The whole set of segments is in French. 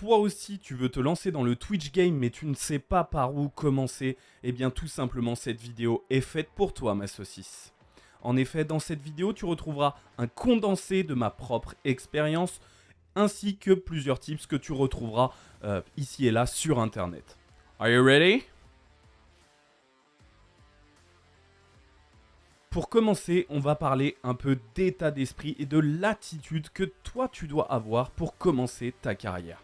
toi aussi tu veux te lancer dans le Twitch game mais tu ne sais pas par où commencer, eh bien tout simplement cette vidéo est faite pour toi ma saucisse. En effet, dans cette vidéo tu retrouveras un condensé de ma propre expérience ainsi que plusieurs tips que tu retrouveras ici et là sur internet. Are you ready? Pour commencer, on va parler un peu d'état d'esprit et de l'attitude que toi tu dois avoir pour commencer ta carrière.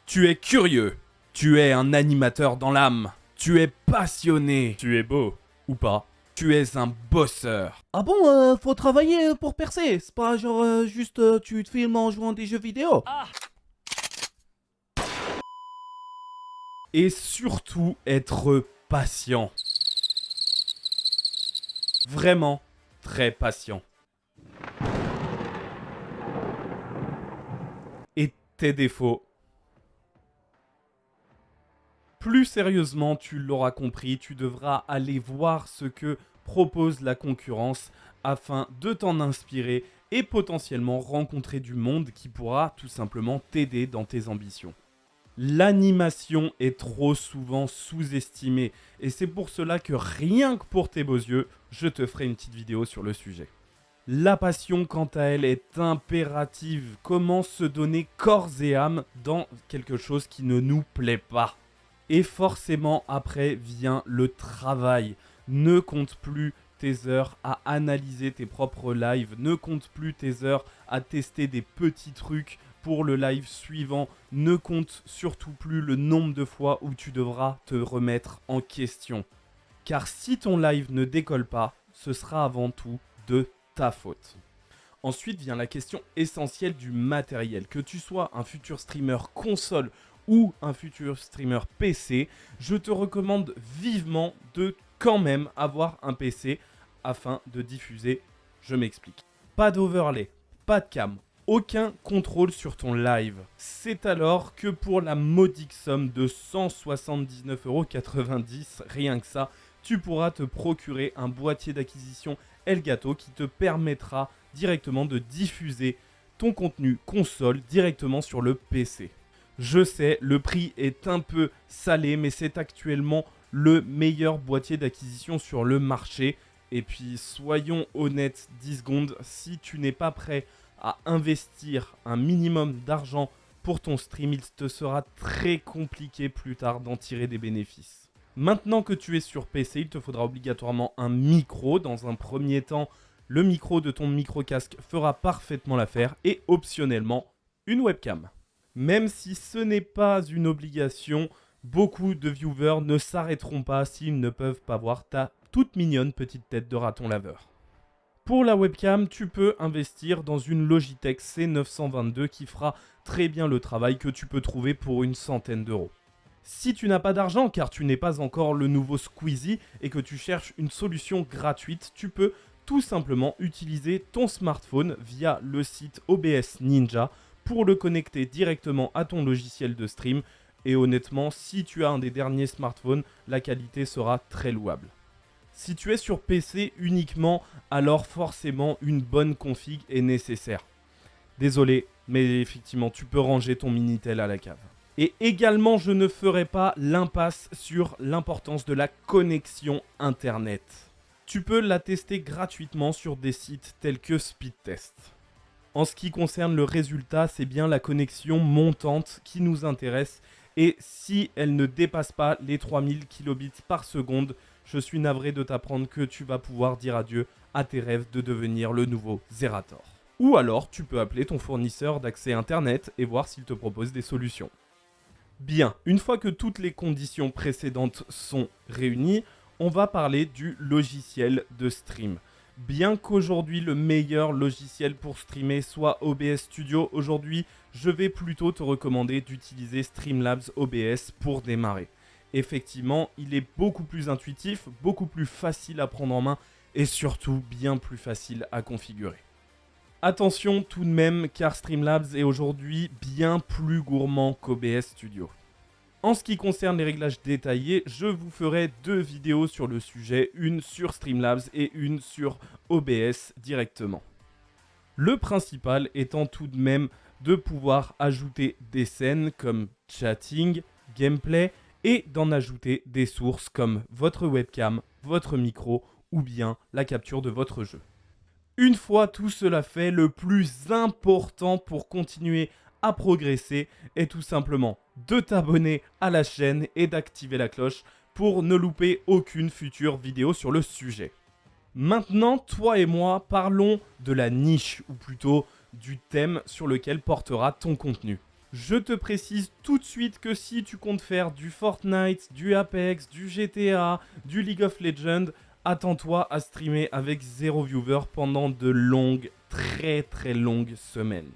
Tu es curieux, tu es un animateur dans l'âme, tu es passionné, tu es beau ou pas, tu es un bosseur. Ah bon, faut travailler pour percer. C'est pas genre juste tu te filmes en jouant des jeux vidéo. Et surtout être patient. Vraiment très patient. Et tes défauts. Plus sérieusement, tu l'auras compris, tu devras aller voir ce que propose la concurrence afin de t'en inspirer et potentiellement rencontrer du monde qui pourra tout simplement t'aider dans tes ambitions. L'animation est trop souvent sous-estimée et c'est pour cela que rien que pour tes beaux yeux, je te ferai une petite vidéo sur le sujet. La passion, quant à elle, est impérative. Comment se donner corps et âme dans quelque chose qui ne nous plaît pas? Et forcément, après vient le travail. Ne compte plus tes heures à analyser tes propres lives. Ne compte plus tes heures à tester des petits trucs pour le live suivant. Ne compte surtout plus le nombre de fois où tu devras te remettre en question. Car si ton live ne décolle pas, ce sera avant tout de ta faute. Ensuite vient la question essentielle du matériel. Que tu sois un futur streamer console ou un futur streamer PC, je te recommande vivement de quand même avoir un PC afin de diffuser. Je m'explique. Pas d'overlay, pas de cam, aucun contrôle sur ton live. C'est alors que pour la modique somme de 179,90 €, rien que ça, tu pourras te procurer un boîtier d'acquisition Elgato qui te permettra directement de diffuser ton contenu console directement sur le PC. Je sais, le prix est un peu salé, mais c'est actuellement le meilleur boîtier d'acquisition sur le marché. Et puis, soyons honnêtes 10 secondes, si tu n'es pas prêt à investir un minimum d'argent pour ton stream, il te sera très compliqué plus tard d'en tirer des bénéfices. Maintenant que tu es sur PC, il te faudra obligatoirement un micro. Dans un premier temps, le micro de ton micro-casque fera parfaitement l'affaire et optionnellement, une webcam. Même si ce n'est pas une obligation, beaucoup de viewers ne s'arrêteront pas s'ils ne peuvent pas voir ta toute mignonne petite tête de raton laveur. Pour la webcam, tu peux investir dans une Logitech C922 qui fera très bien le travail que tu peux trouver pour une centaine d'euros. Si tu n'as pas d'argent car tu n'es pas encore le nouveau Squeezie et que tu cherches une solution gratuite, tu peux tout simplement utiliser ton smartphone via le site OBS Ninja pour le connecter directement à ton logiciel de stream. Et honnêtement, si tu as un des derniers smartphones, la qualité sera très louable. Si tu es sur PC uniquement, alors forcément une bonne config est nécessaire. Désolé, mais effectivement, tu peux ranger ton Minitel à la cave. Et également, je ne ferai pas l'impasse sur l'importance de la connexion Internet. Tu peux la tester gratuitement sur des sites tels que Speedtest. En ce qui concerne le résultat, c'est bien la connexion montante qui nous intéresse. Et si elle ne dépasse pas les 3000 kilobits par seconde, je suis navré de t'apprendre que tu vas pouvoir dire adieu à tes rêves de devenir le nouveau Zerator. Ou alors, tu peux appeler ton fournisseur d'accès Internet et voir s'il te propose des solutions. Bien, une fois que toutes les conditions précédentes sont réunies, on va parler du logiciel de stream. Bien qu'aujourd'hui le meilleur logiciel pour streamer soit OBS Studio, aujourd'hui je vais plutôt te recommander d'utiliser Streamlabs OBS pour démarrer. Effectivement, il est beaucoup plus intuitif, beaucoup plus facile à prendre en main et surtout bien plus facile à configurer. Attention tout de même car Streamlabs est aujourd'hui bien plus gourmand qu'OBS Studio. En ce qui concerne les réglages détaillés, je vous ferai 2 vidéos sur le sujet, une sur Streamlabs et une sur OBS directement. Le principal étant tout de même de pouvoir ajouter des scènes comme chatting, gameplay et d'en ajouter des sources comme votre webcam, votre micro ou bien la capture de votre jeu. Une fois tout cela fait, le plus important pour continuer à progresser est tout simplement de t'abonner à la chaîne et d'activer la cloche pour ne louper aucune future vidéo sur le sujet. Maintenant, toi et moi, parlons de la niche, ou plutôt du thème sur lequel portera ton contenu. Je te précise tout de suite que si tu comptes faire du Fortnite, du Apex, du GTA, du League of Legends, attends-toi à streamer avec 0 viewer pendant de longues, très longues semaines.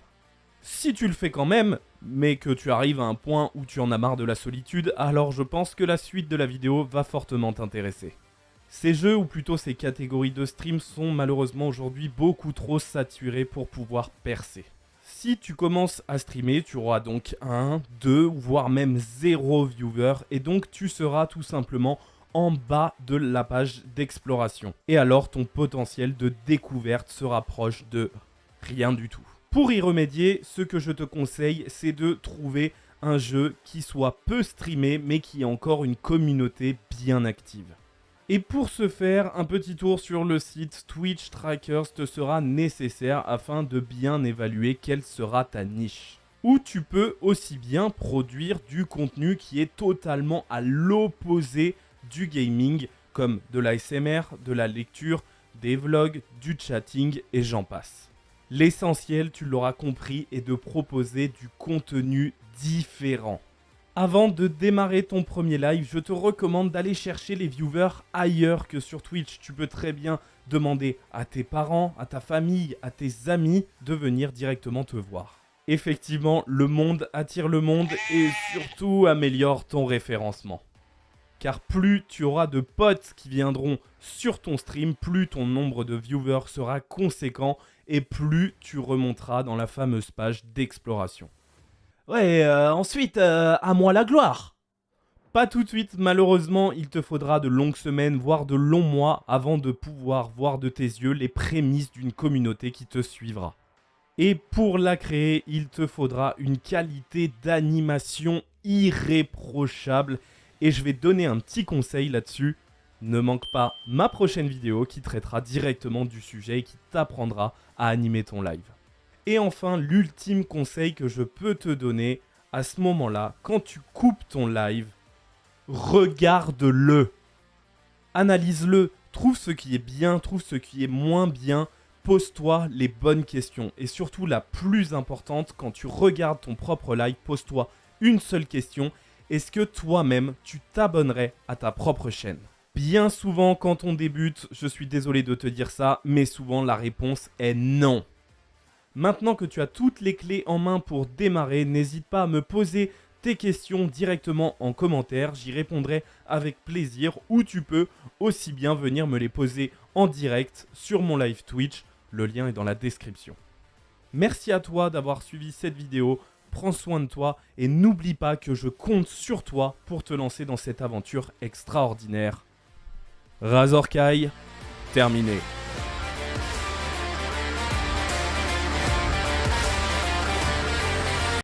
Si tu le fais quand même, mais que tu arrives à un point où tu en as marre de la solitude, alors je pense que la suite de la vidéo va fortement t'intéresser. Ces jeux, ou plutôt ces catégories de stream, sont malheureusement aujourd'hui beaucoup trop saturés pour pouvoir percer. Si tu commences à streamer, tu auras donc 1, 2, voire même 0 viewer, et donc tu seras tout simplement en bas de la page d'exploration. Et alors ton potentiel de découverte se rapproche de rien du tout. Pour y remédier, ce que je te conseille, c'est de trouver un jeu qui soit peu streamé, mais qui ait encore une communauté bien active. Et pour ce faire, un petit tour sur le site Twitch Trackers te sera nécessaire afin de bien évaluer quelle sera ta niche. Ou tu peux aussi bien produire du contenu qui est totalement à l'opposé du gaming, comme de l'ASMR, de la lecture, des vlogs, du chatting et j'en passe. L'essentiel, tu l'auras compris, est de proposer du contenu différent. Avant de démarrer ton premier live, je te recommande d'aller chercher les viewers ailleurs que sur Twitch. Tu peux très bien demander à tes parents, à ta famille, à tes amis de venir directement te voir. Effectivement, le monde attire le monde et surtout améliore ton référencement. Car plus tu auras de potes qui viendront sur ton stream, plus ton nombre de viewers sera conséquent et plus tu remonteras dans la fameuse page d'exploration. Ouais, ensuite, à moi la gloire. Pas tout de suite, malheureusement, il te faudra de longues semaines, voire de longs mois avant de pouvoir voir de tes yeux les prémices d'une communauté qui te suivra. Et pour la créer, il te faudra une qualité d'animation irréprochable. Et je vais te donner un petit conseil là-dessus. Ne manque pas ma prochaine vidéo qui traitera directement du sujet et qui t'apprendra à animer ton live. Et enfin, l'ultime conseil que je peux te donner à ce moment-là, quand tu coupes ton live, regarde-le. Analyse-le, trouve ce qui est bien, trouve ce qui est moins bien, pose-toi les bonnes questions. Et surtout, la plus importante, quand tu regardes ton propre live, pose-toi une seule question. Est-ce que toi-même, tu t'abonnerais à ta propre chaîne ? Bien souvent, quand on débute, je suis désolé de te dire ça, mais souvent la réponse est non. Maintenant que tu as toutes les clés en main pour démarrer, n'hésite pas à me poser tes questions directement en commentaire. J'y répondrai avec plaisir ou tu peux aussi bien venir me les poser en direct sur mon live Twitch. Le lien est dans la description. Merci à toi d'avoir suivi cette vidéo. Prends soin de toi et n'oublie pas que je compte sur toi pour te lancer dans cette aventure extraordinaire. Razorkai, terminé.